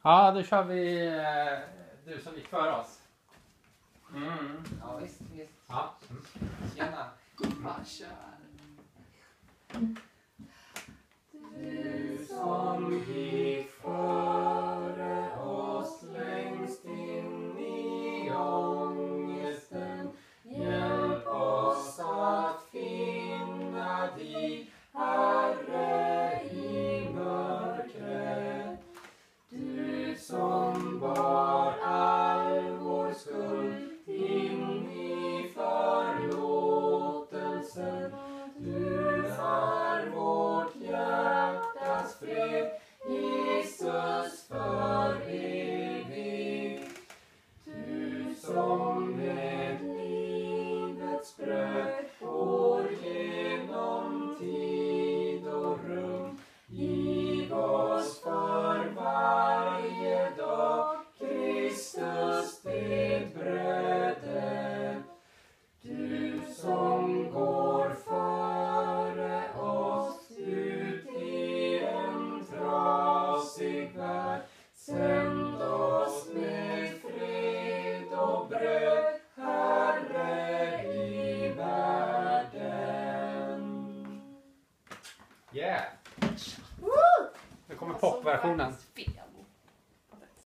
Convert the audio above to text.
Ja, då kör vi du som gick före oss. Ja, visst. Ja. Tjena. Varsågod. Du som gick före oss längst in i ångesten, hjälp oss att finna dig, Herre, i mörkret. Du som bar all vår skuld in i förlåtelsen, du är vårt hjärtas fred, Jesus för evigt. Du som med livets bröd går genom tid och rum, giv oss för varje dag Kristus det brödet. Du som går före oss ut i en trasig värld, sänd oss med fred och bröd, Herre, i världen. Yeah! Nu kommer popversionen.